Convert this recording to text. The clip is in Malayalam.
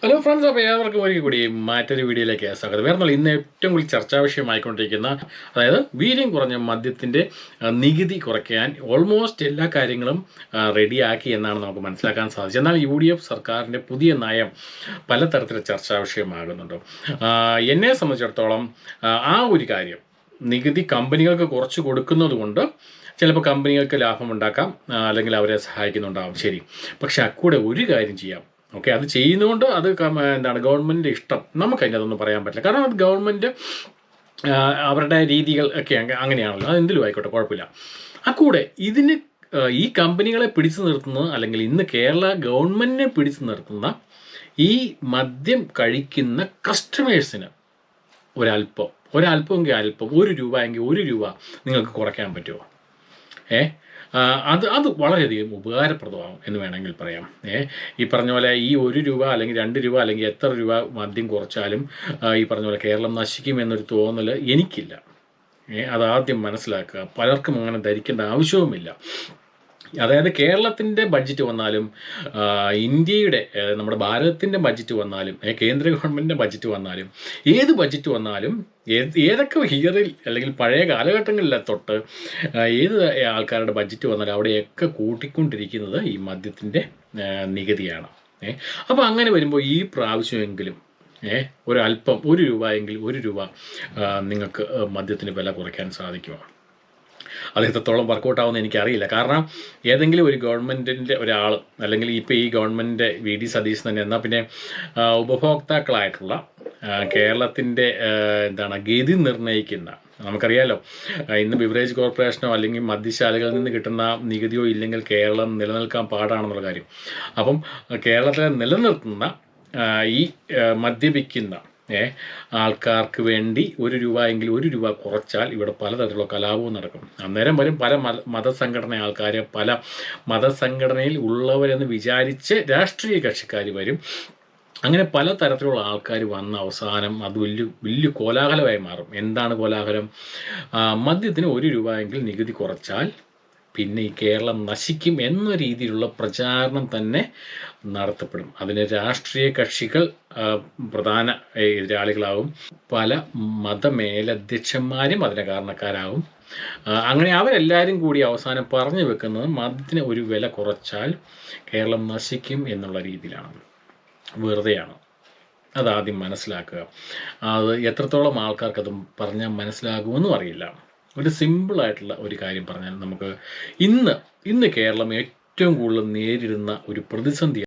ഹലോ ഫ്രണ്ട്സ്, അപ്പോൾ ഏവർക്കും ഒരിക്കൽ കൂടി മറ്റൊരു വീഡിയോയിലേക്ക് സ്വാഗതം. വേറെ ഇന്ന് ഏറ്റവും കൂടുതൽ ചർച്ചാ വിഷയമായിക്കൊണ്ടിരിക്കുന്ന, അതായത് വീര്യം കുറഞ്ഞ മദ്യത്തിൻ്റെ നികുതി കുറയ്ക്കാൻ ഓൾമോസ്റ്റ് എല്ലാ കാര്യങ്ങളും റെഡിയാക്കി എന്നാണ് നമുക്ക് മനസ്സിലാക്കാൻ സാധിച്ചത്. എന്നാൽ UDF സർക്കാരിൻ്റെ പുതിയ നയം പലതരത്തിലുള്ള ചർച്ചാ വിഷയമാകുന്നുണ്ട്. എന്നെ സംബന്ധിച്ചിടത്തോളം ആ ഒരു കാര്യം, നികുതി കമ്പനികൾക്ക് കുറച്ച് കൊടുക്കുന്നത് കൊണ്ട് ചിലപ്പോൾ കമ്പനികൾക്ക് ലാഭമുണ്ടാക്കാം, അല്ലെങ്കിൽ അവരെ സഹായിക്കുന്നുണ്ടാവും, ശരി. പക്ഷെ അക്കൂടെ ഒരു കാര്യം ചെയ്യാം. ഓക്കെ, അത് ചെയ്യുന്നതുകൊണ്ട് അത് എന്താണ് ഗവൺമെൻറ്റിൻ്റെ ഇഷ്ടം, നമുക്കതിൻ്റെ അതൊന്നും പറയാൻ പറ്റില്ല. കാരണം അത് ഗവൺമെൻറ് അവരുടെ രീതികൾ ഒക്കെ അങ്ങനെയാണല്ലോ, അത് എന്തിലും ആയിക്കോട്ടെ, കുഴപ്പമില്ല. അക്കൂടെ ഇതിന് ഈ കമ്പനികളെ പിടിച്ചു നിർത്തുന്നത്, അല്ലെങ്കിൽ ഇന്ന് കേരള ഗവൺമെൻറ്റിനെ പിടിച്ചു നിർത്തുന്ന ഈ മദ്യം കഴിക്കുന്ന കസ്റ്റമേഴ്സിന് ഒരല്പമെങ്കിൽ അല്പം, ₹1 എങ്കിൽ ₹1 നിങ്ങൾക്ക് കുറയ്ക്കാൻ പറ്റുമോ? അത് വളരെയധികം ഉപകാരപ്രദമാകും എന്ന് വേണമെങ്കിൽ പറയാം. ഈ പറഞ്ഞ പോലെ ഈ ₹1 അല്ലെങ്കിൽ ₹2 അല്ലെങ്കിൽ എത്ര രൂപ മദ്യം കുറച്ചാലും ഈ പറഞ്ഞ പോലെ കേരളം നശിക്കും എന്നൊരു തോന്നൽ എനിക്കില്ല. അതാദ്യം മനസ്സിലാക്കുക. പലർക്കും അങ്ങനെ ധരിക്കേണ്ട ആവശ്യവുമില്ല. അതായത് കേരളത്തിൻ്റെ ബഡ്ജറ്റ് വന്നാലും, ഇന്ത്യയുടെ നമ്മുടെ ഭാരതത്തിൻ്റെ ബഡ്ജറ്റ് വന്നാലും, കേന്ദ്ര ഗവൺമെൻറ്റിൻ്റെ ബഡ്ജറ്റ് വന്നാലും, ഏത് ബഡ്ജറ്റ് വന്നാലും, ഏതൊക്കെ ഇയറിൽ അല്ലെങ്കിൽ പഴയ കാലഘട്ടങ്ങളിൽ തൊട്ട് ഏത് ആൾക്കാരുടെ ബഡ്ജറ്റ് വന്നാലും അവിടെയൊക്കെ കൂട്ടിക്കൊണ്ടിരിക്കുന്നത് ഈ മദ്യത്തിൻ്റെ നികുതിയാണ്. അപ്പോൾ അങ്ങനെ വരുമ്പോൾ ഈ പ്രാവശ്യമെങ്കിലും ഒരല്പം ₹1 എങ്കിൽ ₹1 നിങ്ങൾക്ക് മദ്യത്തിന് വില കുറയ്ക്കാൻ സാധിക്കുമോ? അത് എത്രത്തോളം വർക്കൗട്ട് ആവുമെന്ന് എനിക്കറിയില്ല. കാരണം ഏതെങ്കിലും ഒരു ഗവൺമെൻറ്റിൻ്റെ ഒരാൾ, അല്ലെങ്കിൽ ഇപ്പോൾ ഈ ഗവൺമെൻറ്റിൻ്റെ VD സതീശൻ തന്നെ, എന്നാൽ പിന്നെ ഉപഭോക്താക്കളായിട്ടുള്ള കേരളത്തിൻ്റെ ഗതി നിർണ്ണയിക്കുന്ന, നമുക്കറിയാലോ ഇന്ന് ബിവറേജ് കോർപ്പറേഷനോ അല്ലെങ്കിൽ മദ്യശാലകളിൽ നിന്ന് കിട്ടുന്ന നികുതിയോ ഇല്ലെങ്കിൽ കേരളം നിലനിൽക്കാൻ പാടാണെന്നുള്ള കാര്യം. അപ്പം കേരളത്തിലെ നിലനിർത്തുന്ന ഈ മദ്യപിക്കുന്ന ആൾക്കാർക്ക് വേണ്ടി ₹1 എങ്കിൽ ₹1 കുറച്ചാൽ ഇവിടെ പലതരത്തിലുള്ള കലാപവും നടക്കും. അന്നേരം വരും പല മതസംഘടന ആൾക്കാർ, പല മതസംഘടനയിൽ ഉള്ളവരെന്ന് വിചാരിച്ച് രാഷ്ട്രീയ കക്ഷിക്കാർ വരും. അങ്ങനെ പലതരത്തിലുള്ള ആൾക്കാർ വന്ന അവസാനം അത് വലിയ കോലാഹലമായി മാറും. എന്താണ് കോലാഹലം? മദ്യത്തിന് ₹1 എങ്കിൽ നികുതി കുറച്ചാൽ പിന്നെ ഈ കേരളം നശിക്കും എന്ന രീതിയിലുള്ള പ്രചാരണം തന്നെ നടത്തപ്പെടും. അതിന് രാഷ്ട്രീയ കക്ഷികൾ പ്രധാന എതിരാളികളാവും. പല മതമേലധ്യക്ഷന്മാരും അതിന് കാരണക്കാരാവും. അങ്ങനെ അവരെല്ലാവരും കൂടി അവസാനം പറഞ്ഞു വെക്കുന്നത് മദ്യത്തിന് ഒരു വില കുറച്ചാൽ കേരളം നശിക്കും എന്നുള്ള രീതിയിലാണ്. വെറുതെയാണ്. അതാദ്യം മനസ്സിലാക്കുക. അത് എത്രത്തോളം ആൾക്കാർക്കത് പറഞ്ഞാൽ മനസ്സിലാകുമെന്നും അറിയില്ല. ഒരു സിമ്പിളായിട്ടുള്ള ഒരു കാര്യം പറഞ്ഞാൽ, നമുക്ക് ഇന്ന് കേരളം ഏറ്റവും കൂടുതൽ നേരിടുന്ന ഒരു പ്രതിസന്ധി